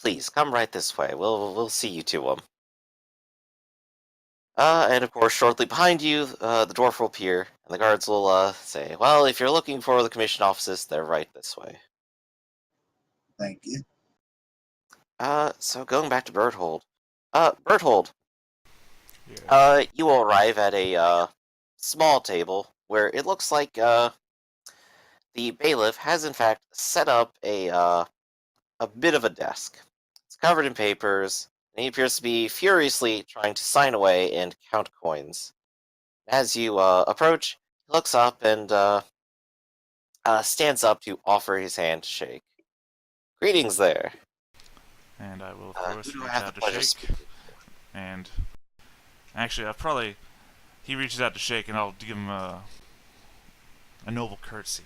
please come right this way. We'll see you to him. And of course, shortly behind you, the dwarf will appear, and the guards will say, "Well, if you're looking for the commission offices, they're right this way." Thank you. So going back to Berthold. Berthold, Yes. you will arrive at a small table where it looks like the bailiff has in fact set up a bit of a desk. It's covered in papers, and he appears to be furiously trying to sign away and count coins. As you approach, he looks up and stands up to offer his hand to shake. Greetings there. And I will, of Who course, do I reach have the out to pleasure of shake. speaking? And actually, he reaches out to shake, and I'll give him a noble curtsy.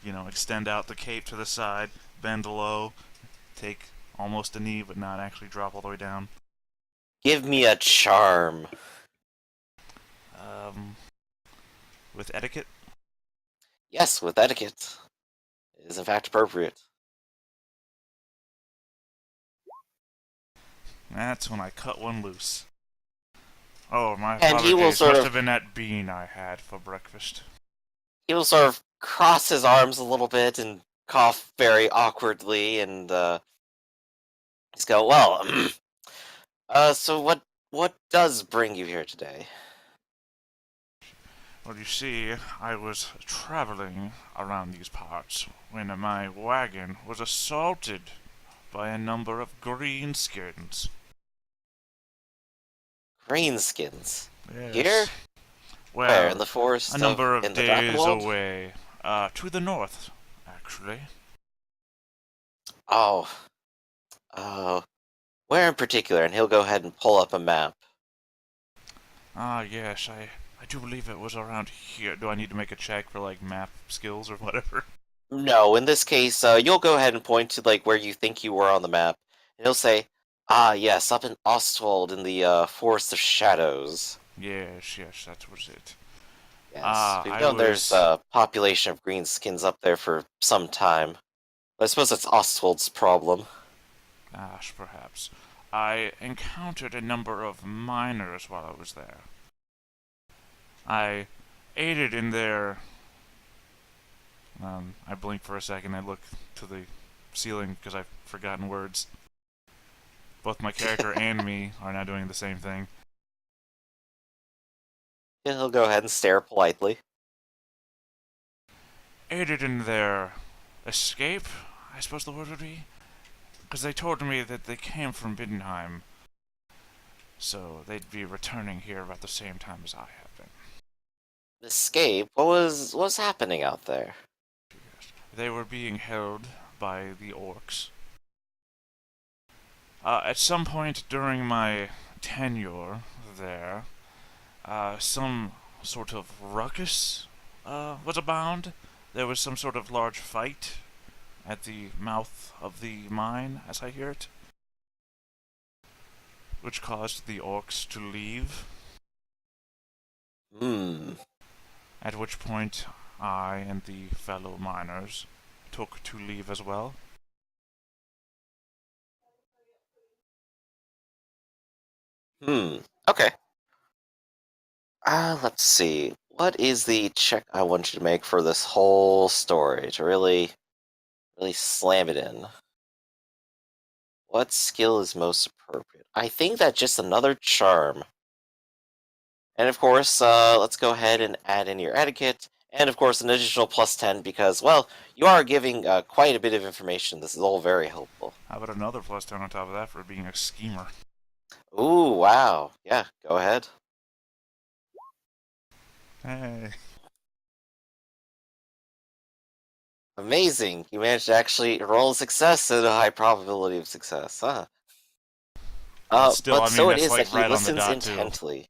You know, extend out the cape to the side, bend low, take almost a knee, but not actually drop all the way down. Give me a charm. Um, with etiquette. Yes, with etiquette. It is in fact appropriate. That's when I cut one loose. Oh, my And he will apologies. sort Must of have been that bean I had for breakfast. cross his arms a little bit and cough very awkwardly and just go, "Well, so what does bring you here today?" Well, you see, I was traveling around these parts when my wagon was assaulted by a number of greenskins. Greenskins. Here? Yes. Where? In Well, the a forest of number of in the days Drakenwald? away. To the north, actually. Oh, uh, where in particular? And he'll go ahead and pull up a map. Ah, yes, I do believe it was around here. Do I need to make a check for, like, map skills or whatever? No, in this case, you'll go ahead and point to like where you think you were on the map, and he'll say, "Ah, yes, up in Ostwald in the Forest of Shadows." Yes, yes, that was it. Yes, we've I known there's was... a population of greenskins up there for some time. I suppose that's Ostwald's problem. Ash, perhaps. I encountered a number of miners while I was there. I aided in their... I blink for a second. I look to the ceiling because I've forgotten words. Both my character and me are now doing the same thing. And he'll go ahead and stare politely. Aided in their escape, I suppose the word would be. Because they told me that they came from Middenheim, so they'd be returning here about the same time as I have been. Escape? What was happening out there? They were being held by the orcs. At some point during my tenure there, some sort of ruckus was abound. There was some sort of large fight at the mouth of the mine, as I hear it, which caused the orcs to leave. Hmm. At which point, I and the fellow miners took to leave as well. Hmm. Okay. Let's see. What is the check I want you to make for this whole story to really slam it in? What skill is most appropriate? I think that just another charm. And of course, let's go ahead and add in your etiquette, and of course an additional +10 because, well, you are giving quite a bit of information. This is all very helpful. How about another plus 10 on top of that for being a schemer? Ooh, wow. Yeah, go ahead. Hey. Amazing. You managed to actually roll a success at a high probability of success, huh? But still, But I mean, so it that's is that like he right on the listens dot, too. intently,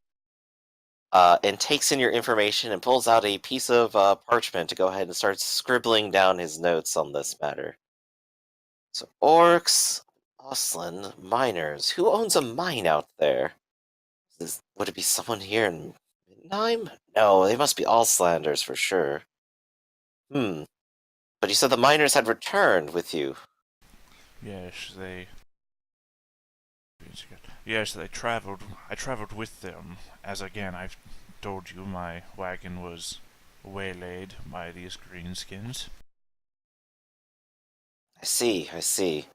and takes in your information and pulls out a piece of parchment to go ahead and start scribbling down his notes on this matter. So, orcs, Oslin, miners. Who owns a mine out there? Would it be someone here in Middenheim? No, they must be Alslanders for sure. Hmm. But you said the miners had returned with you. Yes, they Yes, they traveled. I traveled with them, as again I've told you, my wagon was waylaid by these greenskins. I see, I see.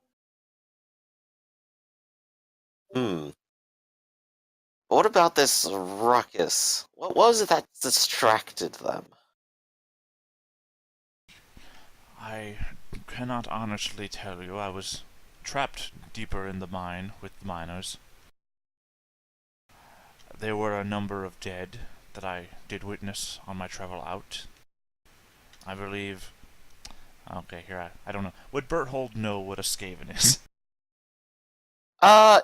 Hmm. What about this ruckus? What was it that distracted them? I cannot honestly tell you. I was trapped deeper in the mine with the miners. There were a number of dead that I did witness on my travel out. I believe. Okay, here I don't know. Would Berthold know what a Skaven is? Uh,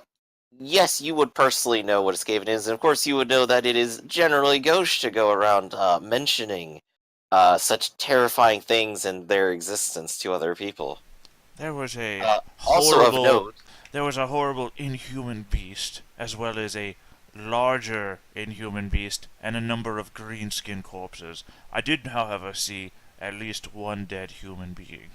yes, you would personally know what a Skaven is, and of course you would know that it is generally gauche to go around mentioning such terrifying things and their existence to other people. There was a Also of horrible note, there was a horrible inhuman beast, as well as a larger inhuman beast, and a number of greenskin corpses. I did, however, see at least one dead human being.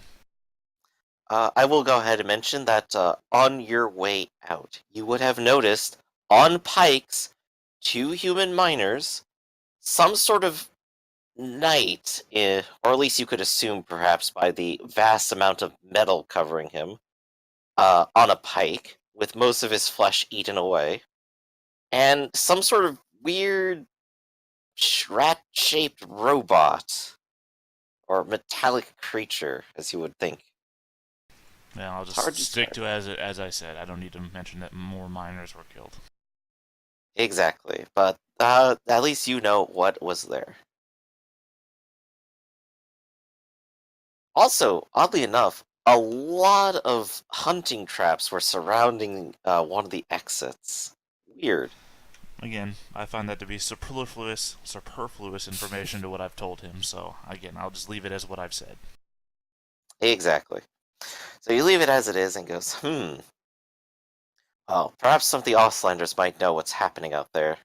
I will go ahead and mention that on your way out, you would have noticed on pikes two human miners, some sort of knight, or at least you could assume perhaps by the vast amount of metal covering him, on a pike, with most of his flesh eaten away, and some sort of weird rat-shaped robot, or metallic creature, as you would think. Yeah, I'll It's just hard to stick describe. to as I said. I don't need to mention that more miners were killed. Exactly, but at least you know what was there. Also, oddly enough, a lot of hunting traps were surrounding one of the exits. Weird. Again, I find that to be superfluous information to what I've told him. So again, I'll just leave it as what I've said. Exactly. So you leave it as it is and goes, well, perhaps some of the Auslanders might know what's happening out there.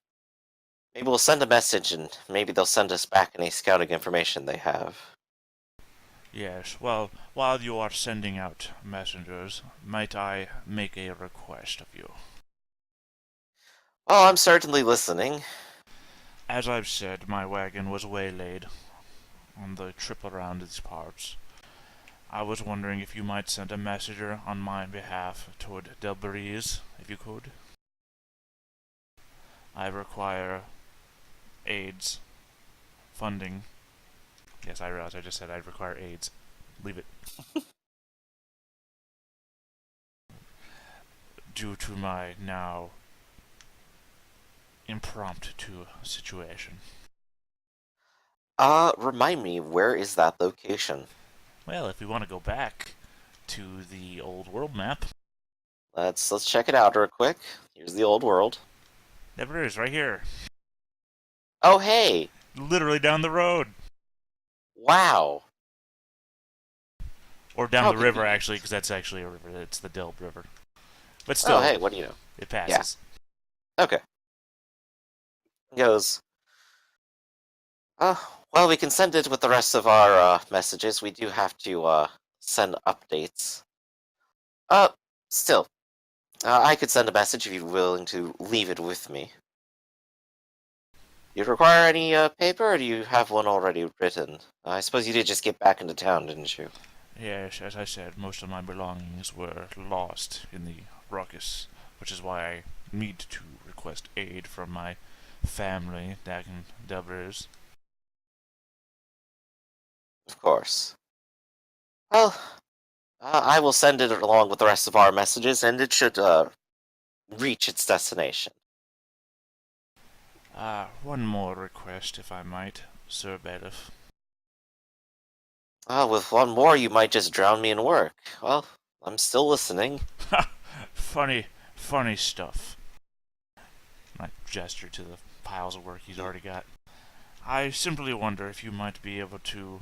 Maybe we'll send a message and maybe they'll send us back any scouting information they have. Yes. Well, while you are sending out messengers, might I make a request of you? Oh, I'm certainly listening. As I've said, my wagon was waylaid on the trip around these parts. I was wondering if you might send a messenger on my behalf toward Delbrise, if you could. I require aids, funding. Yes, I realize I just said I'd require aids. Leave it. Due to my now impromptu situation. Remind me, where is that location? Well, if we want to go back to the old world map, Let's check it out real quick. Here's the old world. there it is, right here. Oh, hey! Literally down the road. Wow! Or down How the river, convenient. actually, because that's actually a river. It's the Delb River. But Oh, still, hey, what do you know? it Yeah. passes. Okay. He goes, well, we can send it with the rest of our messages. We do have to send updates. Uh, still, I could send a message if you're willing to leave it with me. You require any paper, or do you have one already written? I suppose you did just get back into town, didn't you? Yes, as I said, most of my belongings were lost in the ruckus, which is why I need to request aid from my family back in Delbres. Of course. Well, I will send it along with the rest of our messages, and it should reach its destination. One more request, if I might, Sir Bailiff. With one more, you might just drown me in work. Well, I'm still listening. Funny stuff. I gesture to the piles of work he's already got. I simply wonder if you might be able to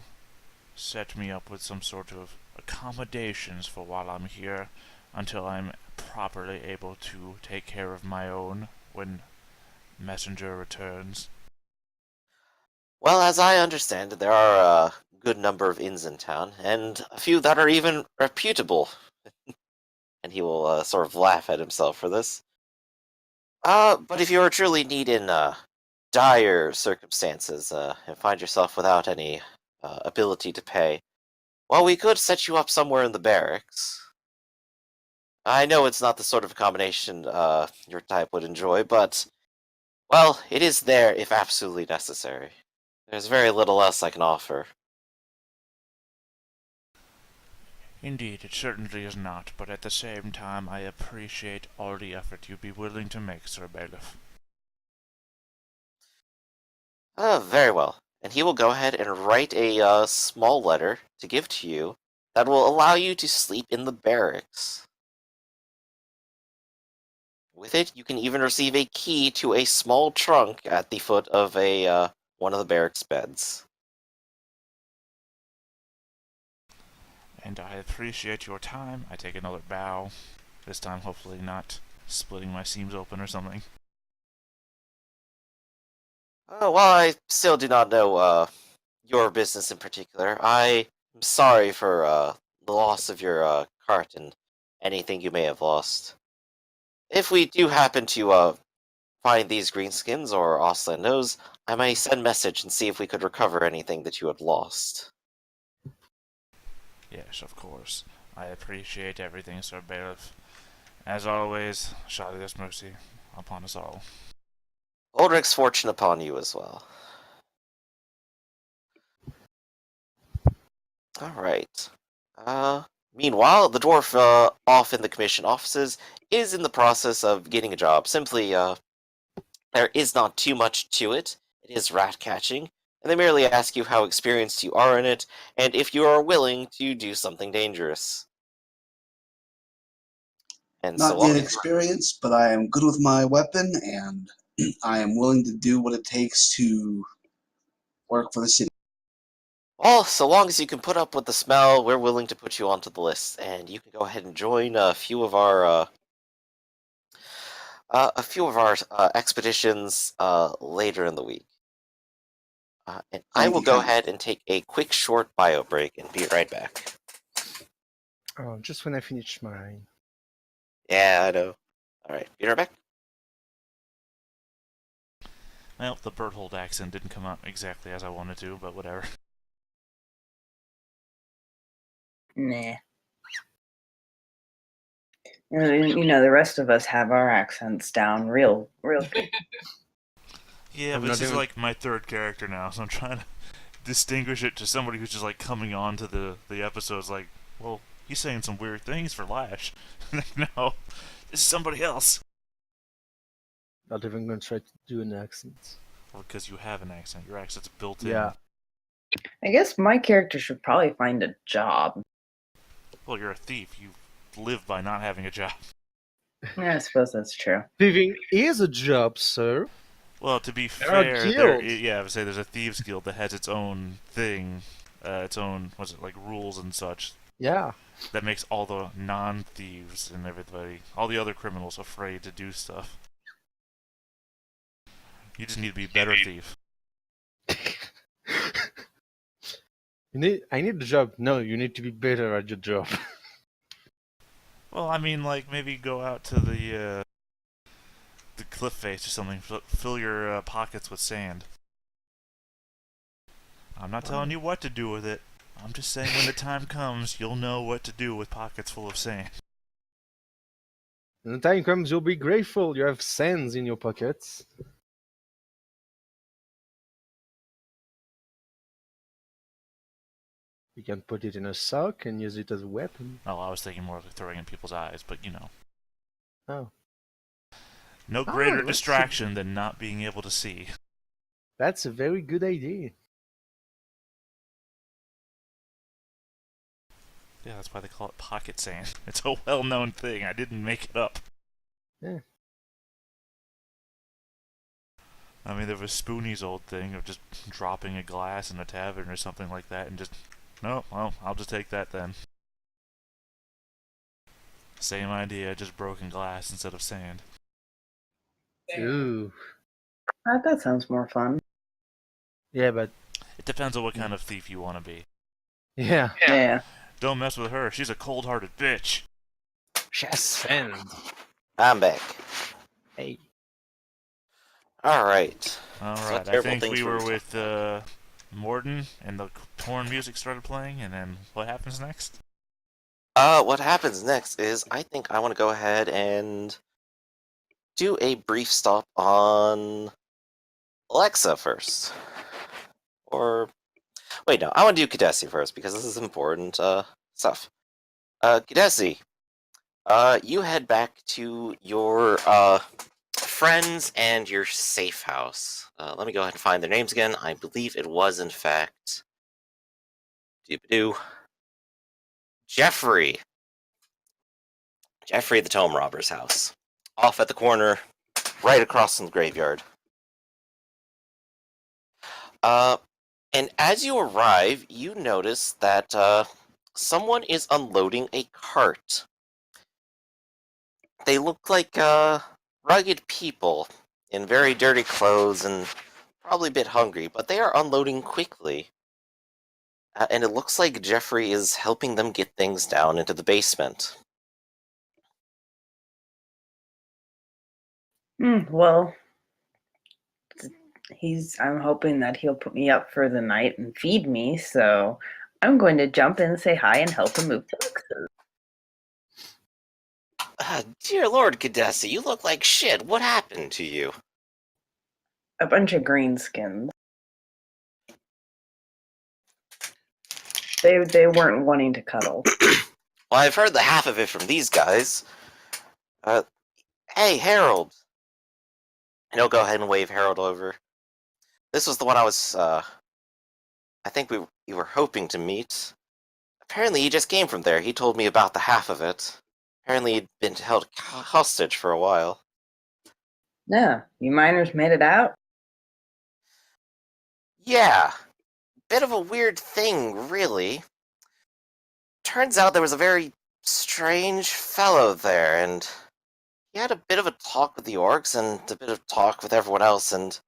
set me up with some sort of accommodations for while I'm here until I'm properly able to take care of my own when Messenger returns. Well, as I understand it, there are a good number of inns in town, and a few that are even reputable. And he will sort of laugh at himself for this. But if you are truly need in dire circumstances and find yourself without any ability to pay, well, we could set you up somewhere in the barracks. I know it's not the sort of combination your type would enjoy, but, well, it is there if absolutely necessary. There's very little else I can offer. Indeed, it certainly is not, but at the same time I appreciate all the effort you'd be willing to make, Sir Bailiff. Very well. And he will go ahead and write a small letter to give to you that will allow you to sleep in the barracks. With it, you can even receive a key to a small trunk at the foot of a one of the barracks beds. And I appreciate your time. I take another bow. This time, hopefully not splitting my seams open or something. Well, I still do not know your business in particular. I am sorry for the loss of your cart and anything you may have lost. If we do happen to find these greenskins or Oslandos, I may send message and see if we could recover anything that you had lost. Yes, of course. I appreciate everything, Sir Bailiff. As always, Shalia's mercy upon us all. Ulrich's fortune upon you as well. Alright. Meanwhile, the dwarf off in the commission offices is in the process of getting a job. Simply, there is not too much to it. It is rat catching, and they merely ask you how experienced you are in it, and if you are willing to do something dangerous. And so Not yet experienced, but I am good with my weapon, and I am willing to do what it takes to work for the city. well, so long as you can put up with the smell, we're willing to put you onto the list, and you can go ahead and join a few of our expeditions later in the week. And I Thank will you go kindly. ahead and take a quick short bio break and be right back. Just when I finish mine. Yeah, I know. Alright, be right back. Well, the Berthold accent didn't come out exactly as I wanted to, but whatever. Nah. You know, the rest of us have our accents down real good. Yeah, I'm but not this is even- like my third character now, so I'm trying to distinguish it to somebody who's just like coming on to the episodes like, well, he's saying some weird things for Lash. No, this is somebody else. Not even gonna try to do an accent. Well, because you have an accent. Your accent's built in. Yeah. I guess my character should probably find a job. Well, you're a thief. You live by not having a job. Yeah, I suppose that's true. Thieving is a job, sir. Well, to be There are fair, guilds. I would say there's a thieves guild that has its own thing, its own like rules and such Yeah. that makes all the non-thieves and everybody, all the other criminals, afraid to do stuff. You just need to be a better thief. I need a job. No, you need to be better at your job. Well, I mean, like maybe go out to the cliff face or something. Fill your pockets with sand. I'm not telling you what to do with it. I'm just saying when the time comes, you'll know what to do with pockets full of sand. When the time comes, you'll be grateful you have sands in your pockets. You can put it in a sock and use it as a weapon. Oh, I was thinking more of throwing in people's eyes, but you know. Oh. No greater that's distraction than not being able to see. That's a very good idea. Yeah, that's why they call it pocket sand. It's a well-known thing. I didn't make it up. Yeah. I mean, there was Spoonie's old thing of just dropping a glass in a tavern or something like that and just, no, well, I'll just take that then. Same idea, just broken glass instead of sand. Ooh. That sounds more fun. Yeah, but It depends on what kind of thief you want to be. yeah. Yeah. Don't mess with her, she's a cold-hearted bitch. She has sand. I'm back. Hey. Alright. So Alright, what I terrible think things we were were we with Morden, and the horn music started playing, and then what happens next? What happens next is I think I want to go ahead and do a brief stop on Alexa first. Or wait, no, I want to do Kadesi first because this is important stuff. Kadesi, you head back to your friends and your safe house. Let me go ahead and find their names again. I believe it was in fact doo Jeffrey. Jeffrey the Tome Robber's house. Off at the corner, right across from the graveyard. And as you arrive, you notice that someone is unloading a cart. They look like rugged people in very dirty clothes and probably a bit hungry, but they are unloading quickly. And it looks like Jeffrey is helping them get things down into the basement. Well, I'm hoping that he'll put me up for the night and feed me, so I'm going to jump in and say hi and help him move boxes. Dear Lord Kadesi, you look like shit. What happened to you? A bunch of greenskins. They weren't wanting to cuddle. Well, I've heard the half of it from these guys. Hey, Harold. And he'll go ahead and wave Harold over. This was the one I think we were hoping to meet. Apparently he just came from there. He told me about the half of it. Apparently he'd been held hostage for a while. No, you miners made it out? Yeah. Bit of a weird thing, really. Turns out there was a very strange fellow there, and he had a bit of a talk with the orcs and a bit of talk with everyone else, and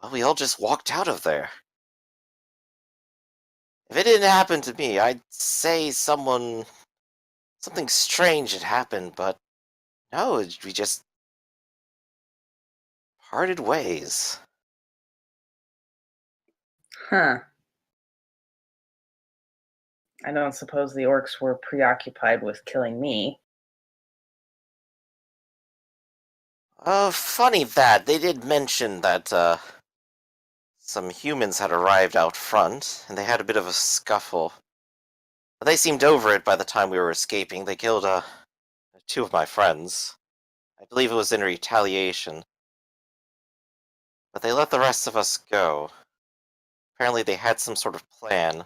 well, we all just walked out of there. If it didn't happen to me, I'd say something strange had happened, but no, we just parted ways. Huh. I don't suppose the orcs were preoccupied with killing me. Funny that. They did mention that, some humans had arrived out front, and they had a bit of a scuffle. But they seemed over it by the time we were escaping. They killed, two of my friends. I believe it was in retaliation. But they let the rest of us go. Apparently they had some sort of plan.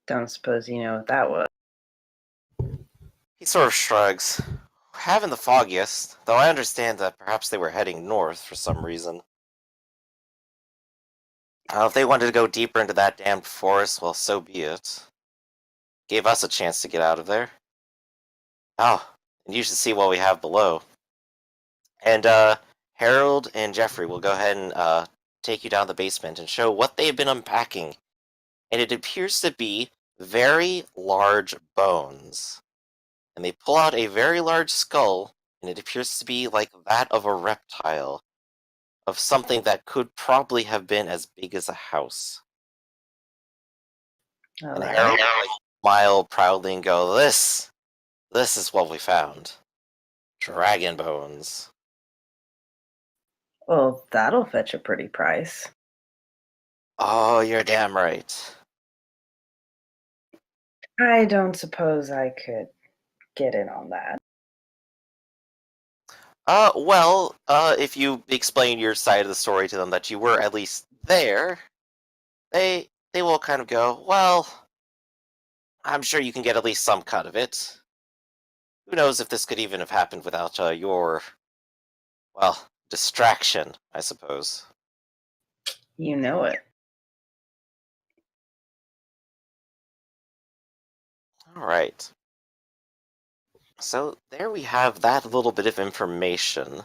Don't suppose you know what that was. He sort of shrugs. Haven't the foggiest, though I understand that perhaps they were heading north for some reason. If they wanted to go deeper into that damned forest, well, so be it. Gave us a chance to get out of there. Oh, and you should see what we have below. And, Harold and Jeffrey will go ahead and, take you down the basement and show what they've been unpacking. And it appears to be very large bones. And they pull out a very large skull, and it appears to be like that of a reptile. Of something that could probably have been as big as a house. All And right. Harold will, like, smile proudly and go, This is what we found. Dragon bones. Well, that'll fetch a pretty price. Oh, you're damn right. I don't suppose I could get in on that. If you explain your side of the story to them that you were at least there, they will kind of go, well, I'm sure you can get at least some cut of it. Who knows if this could even have happened without your, well, distraction, I suppose. You know it. Alright. So there we have that little bit of information.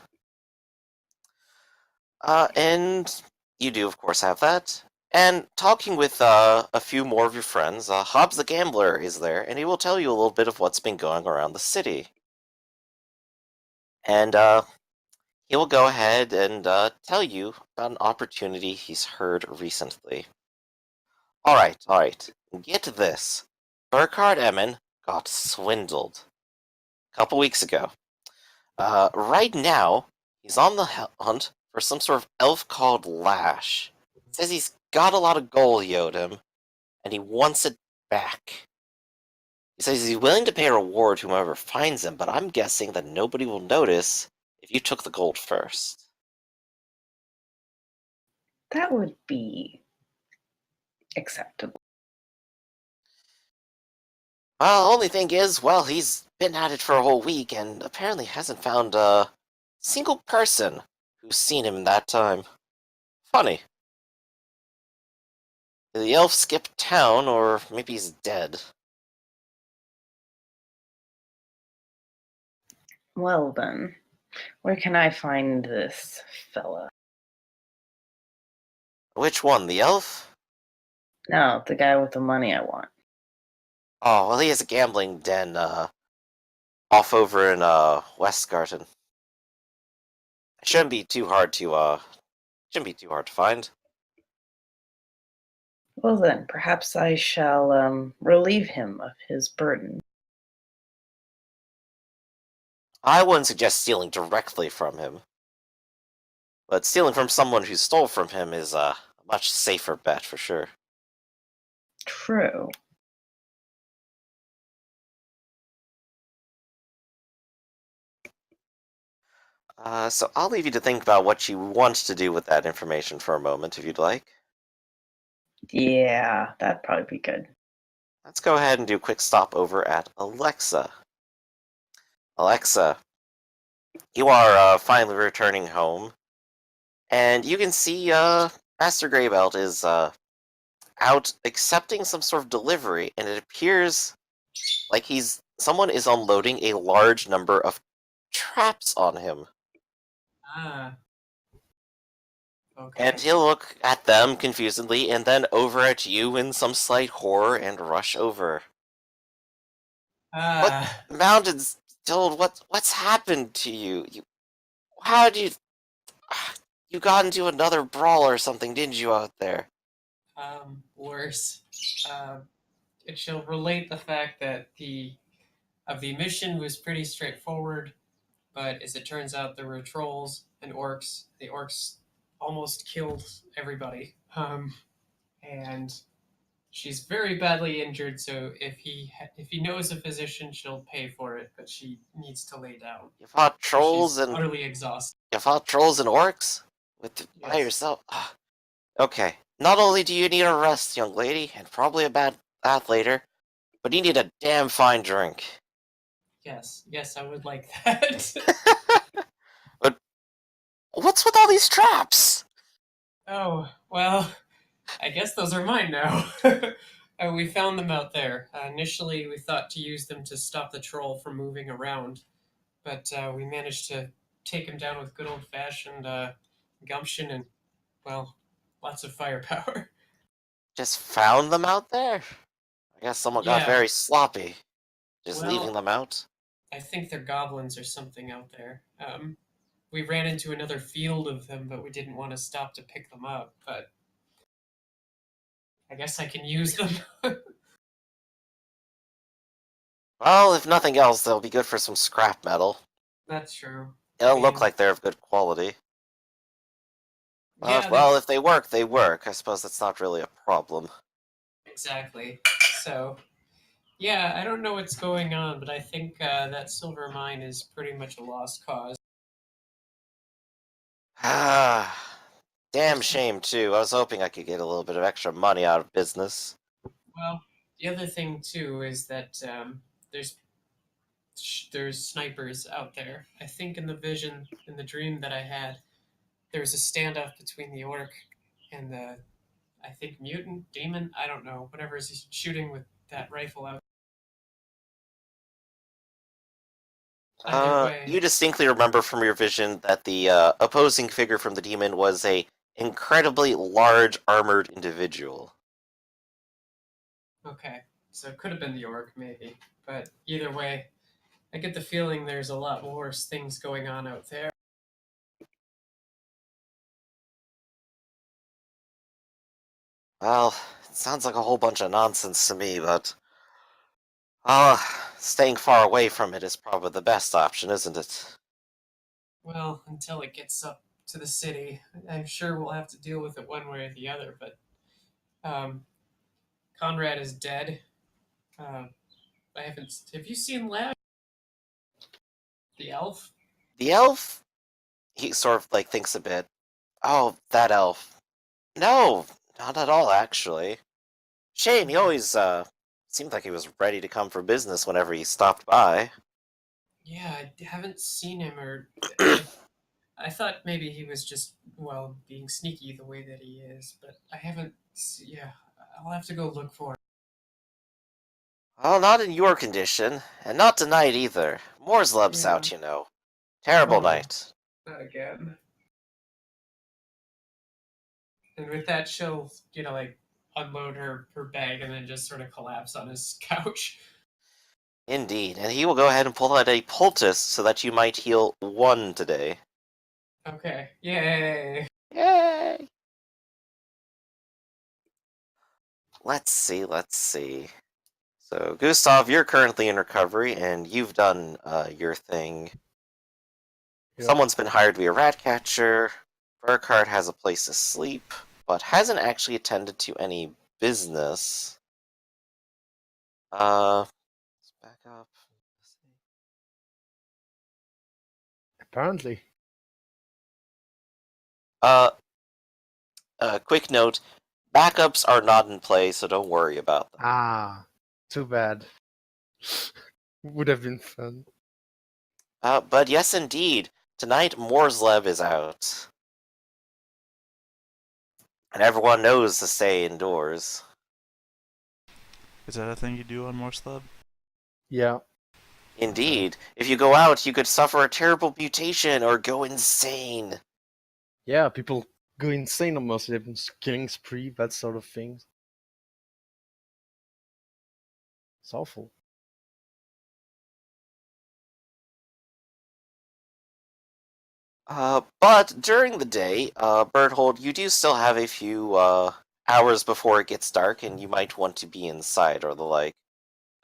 And you do, of course, have that. And talking with a few more of your friends, Hobbs the Gambler is there, and he will tell you a little bit of what's been going around the city. And he will go ahead and tell you about an opportunity he's heard recently. Alright. Get this. Burkhard Emin got swindled a couple weeks ago. Right now, he's on the hunt for some sort of elf called Lash. Says he's got a lot of gold he owed him, and he wants it back. He says he's willing to pay a reward to whoever finds him, but I'm guessing that nobody will notice if you took the gold first. That would be acceptable. Well, the only thing is, well, he's been at it for a whole week and apparently hasn't found a single person who's seen him in that time. Funny. Did the elf skip town, or maybe he's dead? Well then, where can I find this fella? Which one, the elf? No, the guy with the money I want. Oh, well, he has a gambling den, off over in, Westgarten. It shouldn't be too hard to find. Well then, perhaps I shall relieve him of his burden. I wouldn't suggest stealing directly from him. But stealing from someone who stole from him is a much safer bet, for sure. True. So I'll leave you to think about what you want to do with that information for a moment, if you'd like. Yeah, that'd probably be good. Let's go ahead and do a quick stop over at Alexa. Alexa, you are finally returning home, and you can see Master Greybelt is out accepting some sort of delivery, and it appears like someone is unloading a large number of traps on him. Ah. Okay. And he'll look at them confusedly, and then over at you in some slight horror and rush over. Ah. Mountains, told what's happened to you? How did you got into another brawl or something, didn't you, out there? Worse. It shall relate the fact that the mission was pretty straightforward, but as it turns out, there were trolls and orcs. The orcs almost killed everybody. And she's very badly injured. So if he knows a physician, she'll pay for it. But she needs to lay down. You fought She's trolls and utterly exhausted. orcs by Yes. yourself. Okay. Not only do you need a rest, young lady, and probably a bad bath later, but you need a damn fine drink. Yes, I would like that. But what's with all these traps? Oh, well, I guess those are mine now. We found them out there. Initially, we thought to use them to stop the troll from moving around, but we managed to take him down with good old-fashioned gumption and, well, lots of firepower. Just found them out there? I guess someone got Yeah. very sloppy. Just Well- leaving them out? I think they're goblins or something out there. We ran into another field of them, but we didn't want to stop to pick them up, but I guess I can use them. Well, if nothing else, they'll be good for some scrap metal. That's true. It'll I look mean- like they're of good quality. Yeah, Well, if they work, they work. I suppose that's not really a problem. exactly. So, yeah, I don't know what's going on, but I think that silver mine is pretty much a lost cause. Ah, damn shame, too. I was hoping I could get a little bit of extra money out of business. Well, the other thing too is that there's snipers out there. I think in the dream that I had, there was a standoff between the orc and the, I think, mutant demon. I don't know. Whatever is shooting with that rifle out. Either way, You distinctly remember from your vision that the opposing figure from the demon was a incredibly large armored individual. okay. So it could have been the orc, maybe. But either way, I get the feeling there's a lot worse things going on out there. Well, it sounds like a whole bunch of nonsense to me, but... staying far away from it is probably the best option, isn't it? Well, until it gets up to the city, I'm sure we'll have to deal with it one way or the other. But um, Conrad is dead. Uh, I haven't. Have you seen Lad, the elf? The elf? He sort of, like, thinks a bit. Oh, that elf. No, not at all, actually. Shame, he always, seemed like he was ready to come for business whenever he stopped by. Yeah, I haven't seen him, or I thought maybe he was just being sneaky the way that he is, but I haven't. Yeah, I'll have to go look for him. Well, not in your condition, and not tonight either. Moore's Lub's Yeah. out, you know. Terrible Oh, night. not again. And with that, she'll like unload her bag and then just sort of collapse on his couch. Indeed, and he will go ahead and pull out a poultice so that you might heal 1 today. Okay, yay! Yay! Let's see. So, Gustav, you're currently in recovery, and you've done your thing. Yep. Someone's been hired to be a rat catcher. Burkhardt has a place to sleep, but hasn't actually attended to any business. Let's back up. Apparently. Quick note, backups are not in play, so don't worry about them. Ah, too bad. Would have been fun. But yes, indeed, tonight Morsleb is out. And everyone knows to stay indoors. Is that a thing you do on Morse Lab? Yeah. Indeed, if you go out, you could suffer a terrible mutation or go insane. Yeah, people go insane almost. They have killing spree, that sort of thing. It's awful. But during the day, Berthold, you do still have a few hours before it gets dark, and you might want to be inside or the like.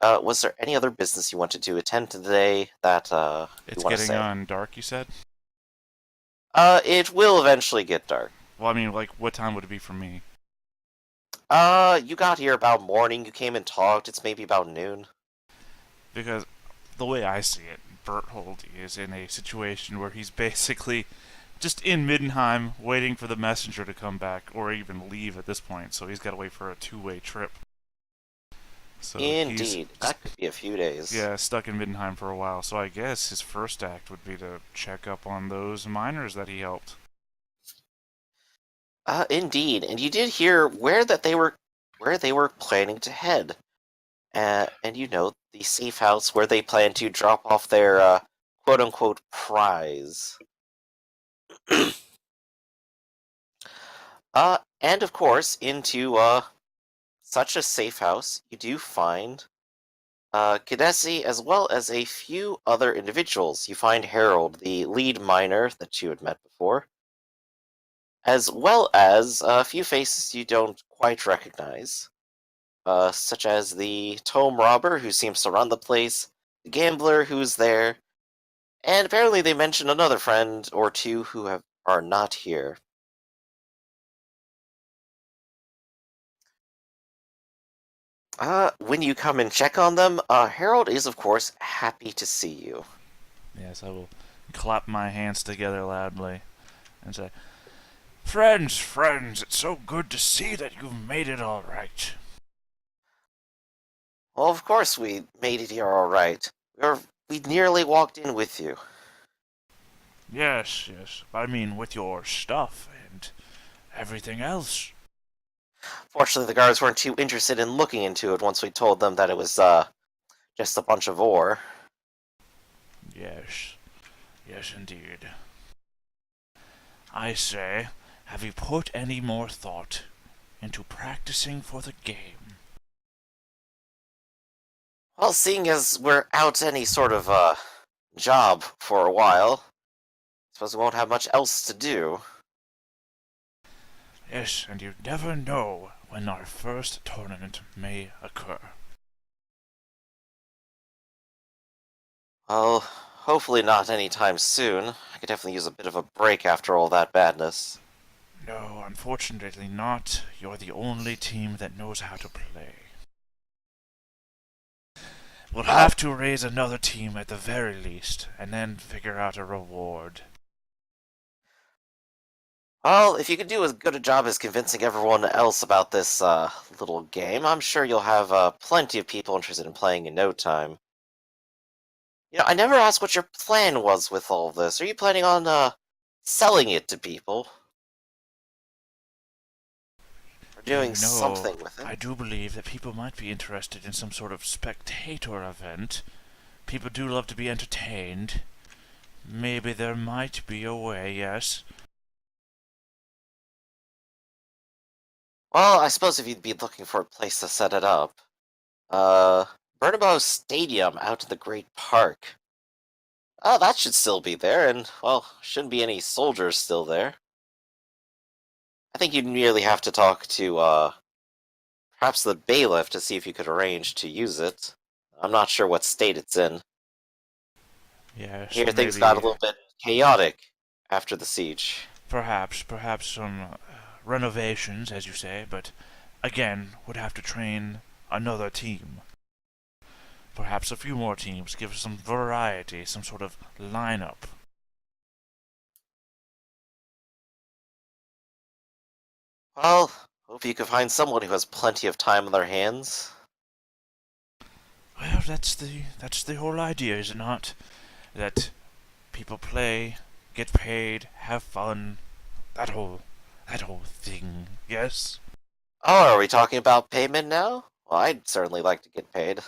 Was there any other business you wanted to attend to today that It's you want to getting say? on dark, you said? It will eventually get dark. Well, I mean, like, what time would it be for me? You got here about morning, you came and talked, it's maybe about noon. Because the way I see it, Berthold is in a situation where he's basically just in Middenheim waiting for the messenger to come back or even leave at this point, so he's got to wait for a two-way trip. So Indeed, that could be a few days. yeah, stuck in Middenheim for a while, so I guess his first act would be to check up on those miners that he helped. Indeed, and you did hear where they were planning to head. And you know, the safe house where they plan to drop off their quote-unquote prize. And of course, into such a safe house, you do find Kadesi as well as a few other individuals. You find Harold, the lead miner that you had met before, as well as a few faces you don't quite recognize. Such as the tome robber who seems to run the place, the gambler who's there, and apparently they mention another friend or two who are not here. When you come and check on them, Harold is of course happy to see you. Yes, I will clap my hands together loudly and say, Friends, it's so good to see that you've made it all right. Well, of course we made it here all right. We nearly walked in with you. Yes, I mean with your stuff and everything else. Fortunately, the guards weren't too interested in looking into it once we told them that it was just a bunch of ore. Yes indeed. I say, have you put any more thought into practicing for the game? Well, seeing as we're out any sort of job for a while, suppose we won't have much else to do. Yes, and you never know when our first tournament may occur. Well, hopefully not anytime soon. I could definitely use a bit of a break after all that badness. No, unfortunately not. You're the only team that knows how to play. We'll have to raise another team at the very least, and then figure out a reward. Well, if you can do as good a job as convincing everyone else about this, little game, I'm sure you'll have, plenty of people interested in playing in no time. I never asked what your plan was with all this. Are you planning on, selling it to people? Or doing something with it? I do believe that people might be interested in some sort of spectator event. People do love to be entertained. Maybe there might be a way, yes. Well, I suppose if you'd be looking for a place to set it up. Bernabeu Stadium out in the Great Park. Oh, that should still be there, and, well, shouldn't be any soldiers still there. I think you'd merely have to talk to, perhaps the bailiff to see if you could arrange to use it. I'm not sure what state it's in. Yes, Here things maybe, got a little bit chaotic after the siege. perhaps some renovations, as you say, but again, would have to train another team. Perhaps a few more teams, give some variety, some sort of lineup. Well, hope you can find someone who has plenty of time on their hands. Well, that's the whole idea, is it not? That people play, get paid, have fun, that whole thing. Yes. Oh, are we talking about payment now? Well, I'd certainly like to get paid.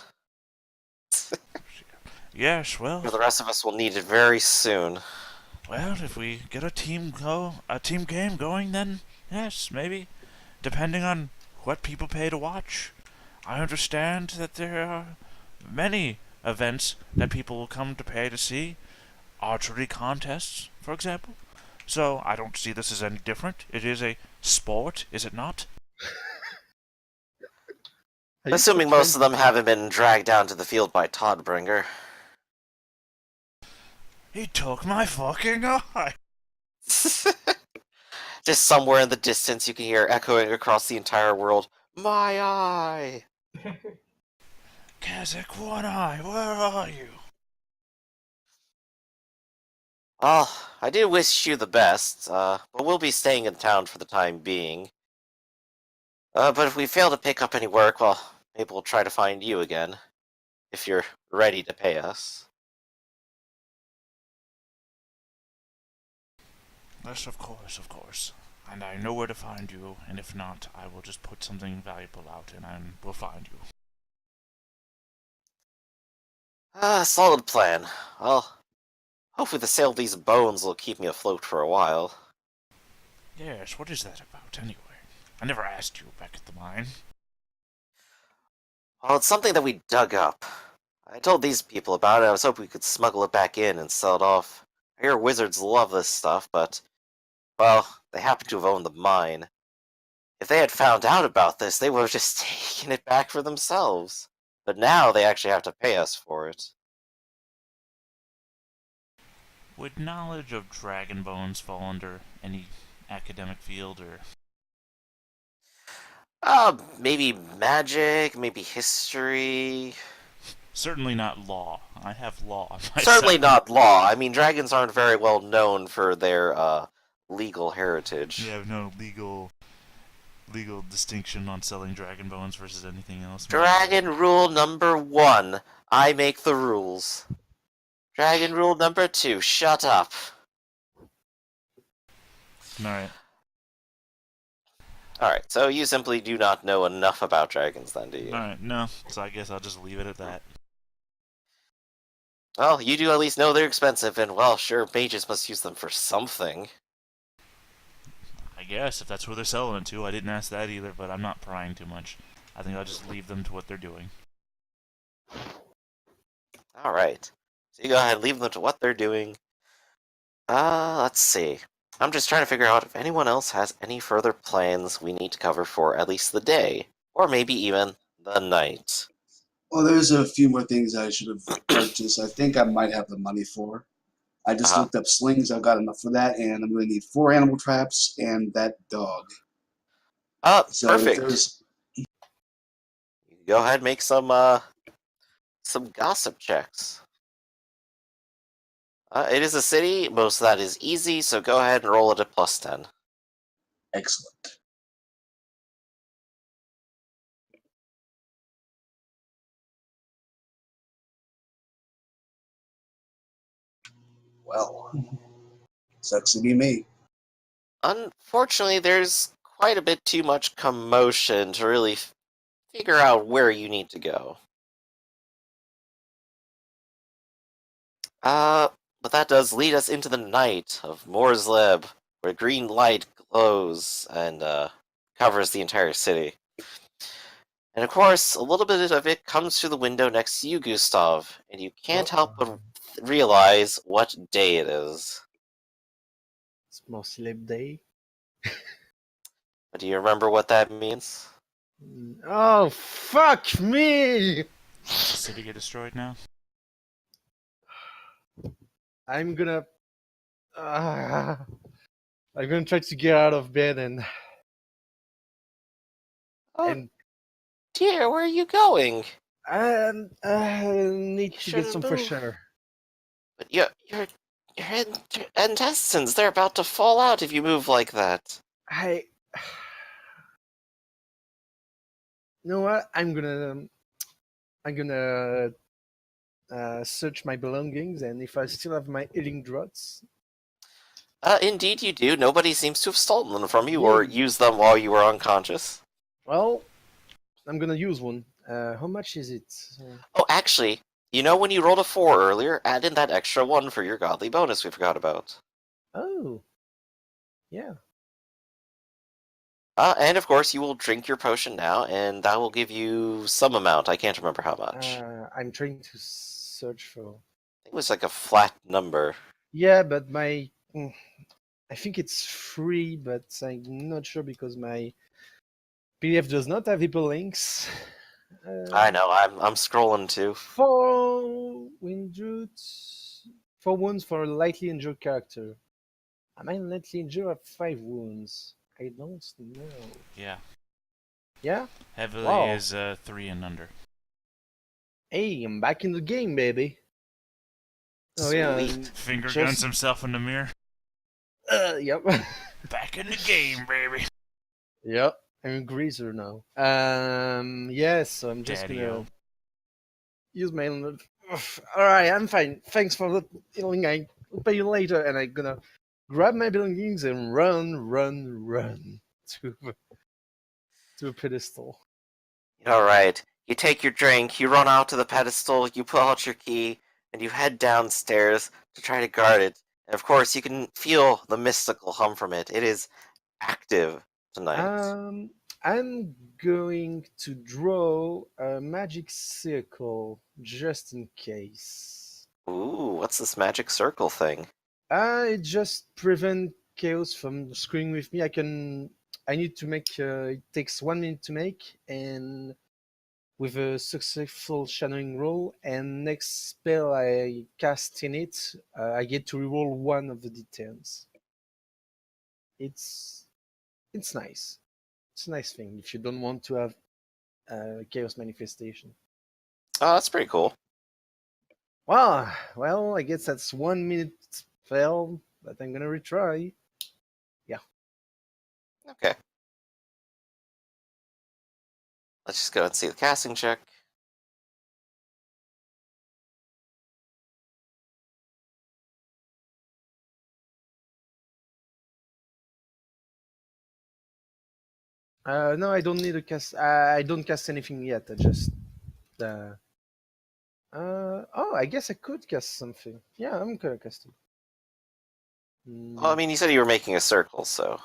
Yes. The Well, rest of us will need it very soon. if we get a team game going, then yes, maybe. Depending on what people pay to watch. I understand that there are many events that people will come to pay to see. Archery contests, for example. So I don't see this as any different. It is a sport, is it not? I used to Assuming most of them haven't been dragged down to the field by Toddbringer. He took my fucking eye. Just somewhere in the distance you can hear echoing across the entire world, "My eye!" Kazakh One Eye, where are you? Well, I do wish you the best, but we'll be staying in town for the time being. But if we fail to pick up any work, well, maybe we'll try to find you again. If you're ready to pay us. Yes, of course, of course. And I know where to find you, and if not, I will just put something valuable out and we'll find you. Solid plan. Well, hopefully the sale of these bones will keep me afloat for a while. Yes, what is that about, anyway? I never asked you back at the mine. Well, it's something that we dug up. I told these people about it. I was hoping we could smuggle it back in and sell it off. I hear wizards love this stuff, but, well, they happen to have owned the mine. If they had found out about this, they would have just taken it back for themselves. But now they actually have to pay us for it. Would knowledge of dragon bones fall under any academic field, or... Maybe magic, maybe history. Certainly not law. I have law on my Certainly side. not law. I mean, dragons aren't very well known for their, legal heritage. You have no legal distinction on selling dragon bones versus anything else. Dragon rule number 1, I make the rules. Dragon rule number 2, shut up. Alright. Alright, so you simply do not know enough about dragons then, do you? Alright, no. So I guess I'll just leave it at that. Well, you do at least know they're expensive, and, well, sure, mages must use them for something. I guess, if that's where they're selling it to. I didn't ask that either, but I'm not prying too much. I think I'll just leave them to what they're doing. Alright. So you go ahead and leave them to what they're doing. Let's see. I'm just trying to figure out if anyone else has any further plans we need to cover for at least the day, or maybe even the night. Well, there's a few more things I should have purchased. I think I might have the money for. I just Uh-huh. looked up slings. I've got enough for that, and I'm going to need 4 animal traps and that dog. So if Perfect. there's Go ahead and make some gossip checks. It is a city, most of that is easy, so go ahead and roll it at +10. excellent. Well, sucks to be me. Unfortunately, there's quite a bit too much commotion to really figure out where you need to go. But that does lead us into the night of Morsleb, where green light glows and covers the entire city. And of course, a little bit of it comes through the window next to you, Gustav, and you can't help but realize what day it is. It's Mosleb Day. But do you remember what that means? Oh, fuck me! Does the city get destroyed now? I'm gonna try to get out of bed and Oh dear, where are you going? need to get shouldn't some move. fresh air. But your intestines, they're about to fall out if you move like that. You know what? I'm gonna search my belongings, and if I still have my eating draughts, Indeed you do. Nobody seems to have stolen them from you or Yay. used them while you were unconscious. well, I'm gonna use one. How much is it? Oh, actually, you know when you rolled a 4 earlier, add in that extra 1 for your godly bonus we forgot about. Oh, yeah. And of course, you will drink your potion now, and that will give you some amount. I can't remember how much. I'm trying to search for. It was like a flat number. Yeah, but I think it's free, but I'm not sure because my PDF does not have hyperlinks. I know, I'm scrolling too. 4 wounds for a lightly injured character. Am I lightly injured at 5 wounds? I don't know. Yeah. Yeah? Heavily Wow. is 3 and under. Hey, I'm back in the game, baby. Oh yeah. Sweet. Finger just- guns himself in the mirror. Yep. Back in the game, baby. Yep. I'm a greaser now. Yes, so I'm just Daddy-o. gonna use my. Alright, I'm fine. Thanks for the healing. I'll pay you later, and I'm gonna grab my belongings and run to a pedestal. Alright, you take your drink, you run out to the pedestal, you pull out your key, and you head downstairs to try to guard it. And of course, you can feel the mystical hum from it. It is active tonight. I'm going to draw a magic circle just in case. Ooh, what's this magic circle thing? It just prevent chaos from screwing with me. I need to make. It takes 1 minute to make, and with a successful channeling roll, and next spell I cast in it, I get to reroll 1 of the d10s. It's nice. It's a nice thing if you don't want to have chaos manifestation. Oh, that's pretty cool. Well, I guess that's 1 minute spell, but I'm gonna retry. Okay. Let's just go and see the casting check. No, I don't need a cast. I don't cast anything yet. I just. Oh, I guess I could cast something. Yeah, I'm gonna cast it. Well, I mean, you said you were making a circle, so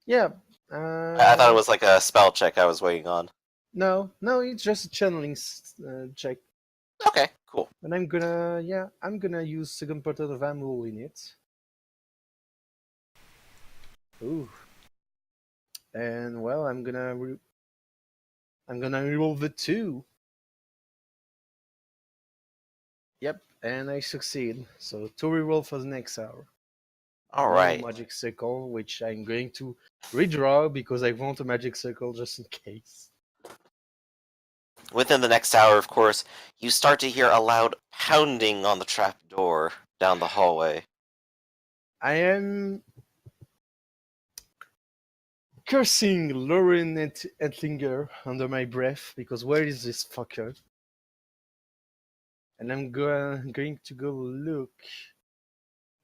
Yeah. I thought it was like a spell check I was waiting on. No, it's just a channeling check. Okay, cool. And I'm gonna use second portal of Amul in it. Ooh. And well, I'm gonna reroll the 2. Yep, and I succeed. So 2 reroll for the next hour. All No right. magic circle, which I'm going to redraw because I want a magic circle just in case. Within the next hour, of course, you start to hear a loud pounding on the trap door down the hallway. I am cursing Lauren Etlinger under my breath because where is this fucker? And I'm going to go look,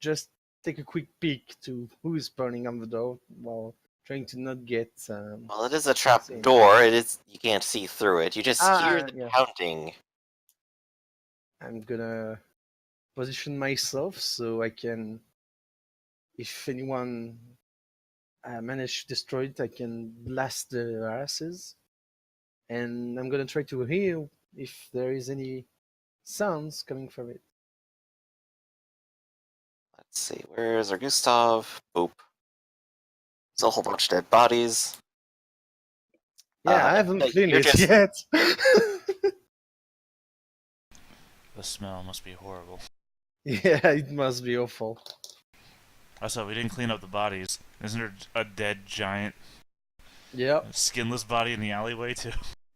just take a quick peek to who is pounding on the door while trying to not get. Well, it is a trap seen. door. You can't see through it. You just hear the Yeah. pounding. I'm gonna position myself so I can, if anyone manage to destroy it, I can blast the asses. And I'm gonna try to hear if there is any sounds coming from it. Let's see, where's our Gustav? Boop. There's a whole bunch of dead bodies. Yeah, I haven't cleaned you're it just- yet. The smell must be horrible. Yeah, it must be awful. Also, we didn't clean up the bodies. Isn't there a dead giant Yep. skinless body in the alleyway too?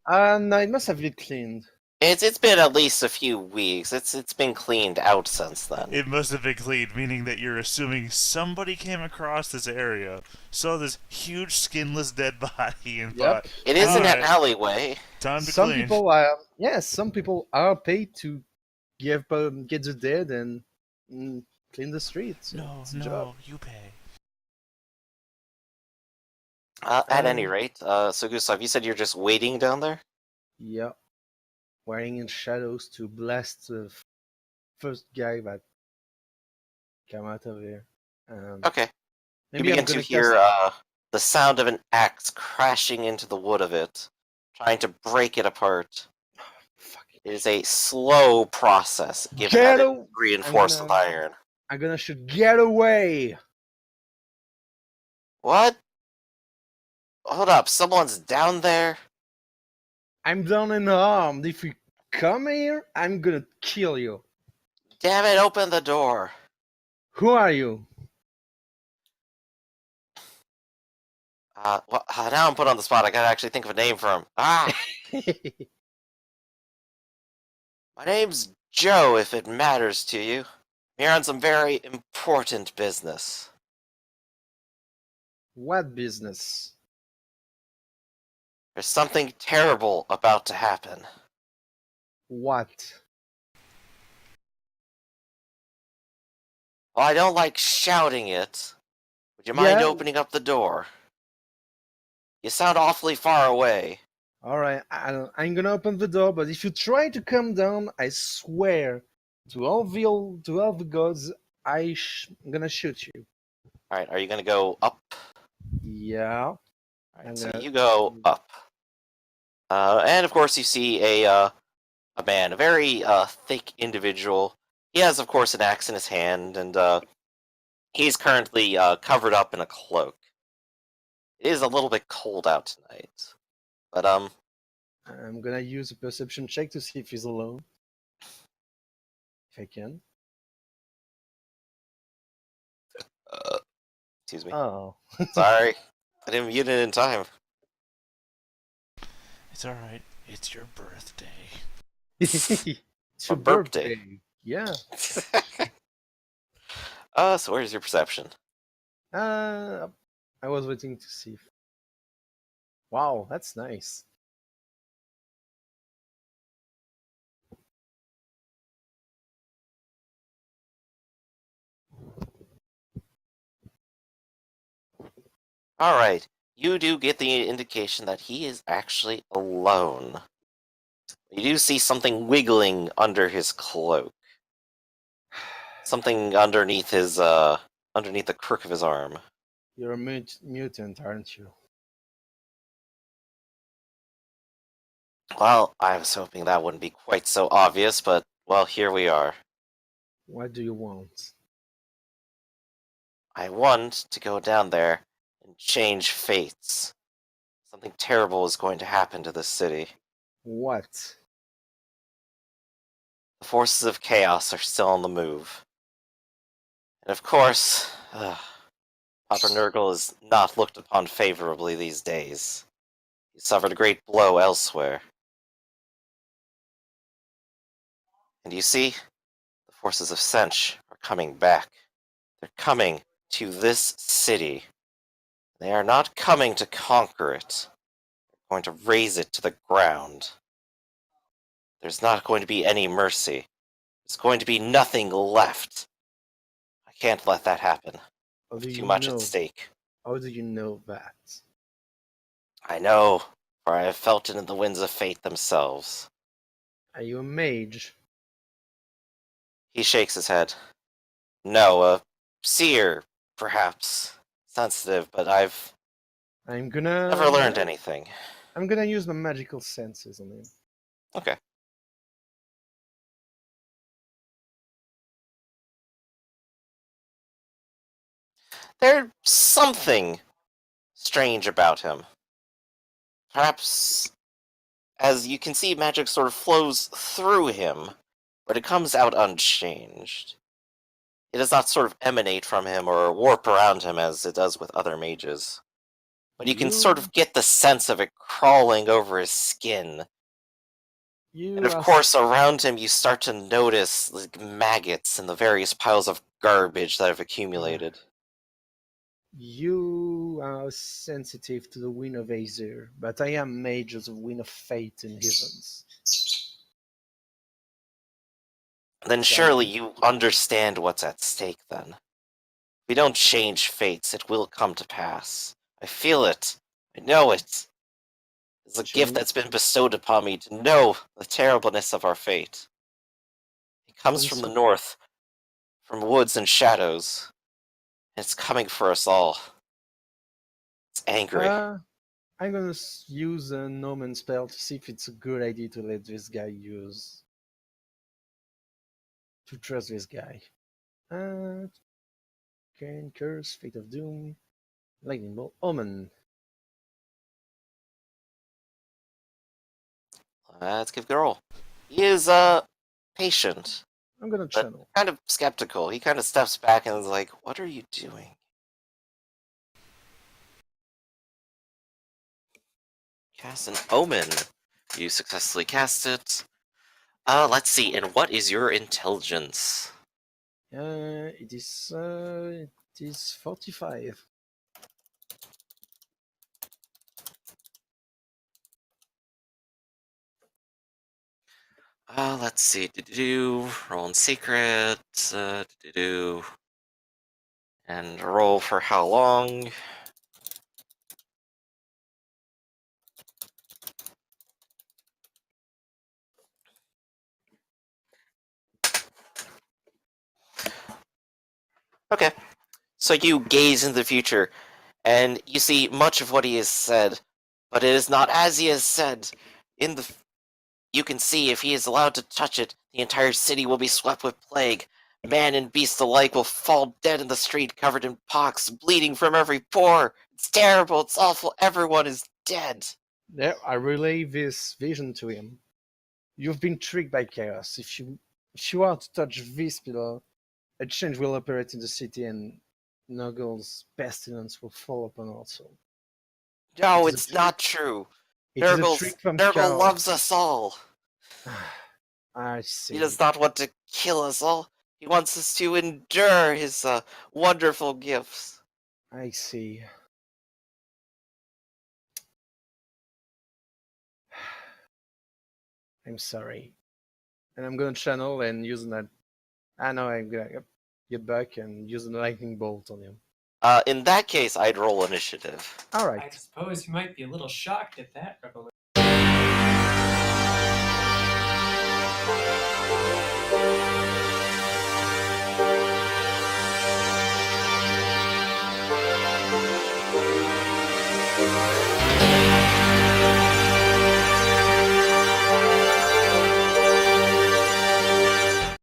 No, it must have been cleaned. It's been at least a few weeks. It's been cleaned out since then. It must have been cleaned, meaning that you're assuming somebody came across this area, saw this huge skinless dead body, and thought, It is in an "Alright, alleyway. time to Some clean." people are, yes, some people are paid to get the dead and clean the streets. No, It's a job. no, you pay. At any Um, rate, so Gustav, you said you're just waiting down there? Yeah, wearing in shadows to blast the first guy that come out of here. Okay. You Maybe I'm begin to gonna hear cast. the sound of an axe crashing into the wood of it, trying to break it apart. Fuck. It is a slow process, given Get that it's a- reinforced with iron. I'm gonna shoot. Get away! What? Hold up, someone's down there? I'm down and armed. If you come here, I'm gonna kill you. Damn it, open the door. Who are you? Now I'm put on the spot. I gotta actually think of a name for him. My name's Joe, if it matters to you. I'm here on some very important business. What business? There's something terrible about to happen. What? Well, I don't like shouting it. Would you mind Yeah. opening up the door? You sound awfully far away. Alright, I'm gonna open the door, but if you try to come down, I swear to all the gods, I'm gonna shoot you. Alright, are you gonna go up? Yeah. Alright, so you go up. And of course you see a man, a very thick individual. He has, of course, an axe in his hand, and he's currently covered up in a cloak. It is a little bit cold out tonight, but I'm gonna use a perception check to see if he's alone. If I can. excuse me. Oh. Sorry, I didn't mute it in time. It's alright. It's your birthday. It's your A birthday. Yeah. So where's your perception? I was waiting to see. Wow, that's nice. Alright, you do get the indication that he is actually alone. You do see something wiggling under his cloak. Something underneath his, underneath the crook of his arm. You're a mutant, aren't you? Well, I was hoping that wouldn't be quite so obvious, but, well, here we are. What do you want? I want to go down there change fates. Something terrible is going to happen to this city. What? The forces of chaos are still on the move. And of course, Papa Nurgle is not looked upon favorably these days. He suffered a great blow elsewhere. And you see, the forces of Sench are coming back. They're coming to this city. They are not coming to conquer it. They're going to raze it to the ground. There's not going to be any mercy. There's going to be nothing left. I can't let that happen. How do Too you much know? at stake. How do you know that? I know, for I have felt it in the winds of fate themselves. Are you a mage? He shakes his head. No, a seer, perhaps. Sensitive, but I've I'm gonna. never learned anything. I'm gonna use my magical senses on him. Okay. There's something strange about him. Perhaps, as you can see, magic sort of flows through him, but it comes out unchanged. It does not sort of emanate from him or warp around him as it does with other mages. But you can sort of get the sense of it crawling over his skin. You And of are course, around him you start to notice like maggots and the various piles of garbage that have accumulated. You are sensitive to the wind of Aesir, but I am mage of the wind of fate in heavens. Then So surely you understand what's at stake then. If we don't change fates, it will come to pass. I feel it. I know it. It's a gift Change- that's been bestowed upon me to know the terribleness of our fate. It comes I'm from the so- north, from woods and shadows. And it's coming for us all. It's angry. I'm gonna use a Nomen spell to see if it's a good idea to let this guy use. To trust this guy. Can curse, fate of doom, lightning bolt, omen. Let's give it a roll. He is, patient, I'm gonna but channel. kind of skeptical. He kind of steps back and is like, what are you doing? Cast an omen. You successfully cast it. Let's see, and what is your intelligence? It is 45. Let's see. Roll in secret. And roll for how long? Okay. So you gaze into the future, and you see much of what he has said, but it is not as he has said. You can see if he is allowed to touch it, the entire city will be swept with plague. Man and beast alike will fall dead in the street, covered in pox, bleeding from every pore. It's terrible, it's awful, everyone is dead. There, I relay this vision to him. You've been tricked by chaos. If you are to touch this pillar, a change will operate in the city and Nuggle's pestilence will fall upon our soul. No, It is a it's trick. not true. It is a trick from Nurgle chaos. loves us all. I see. He does not want to kill us all. He wants us to endure his wonderful gifts. I see. I'm sorry. And I'm gonna channel and use that. I know I'm gonna get back and use the lightning bolt on him. In that case, I'd roll initiative. All I right. suppose you might be a little shocked at that revelation.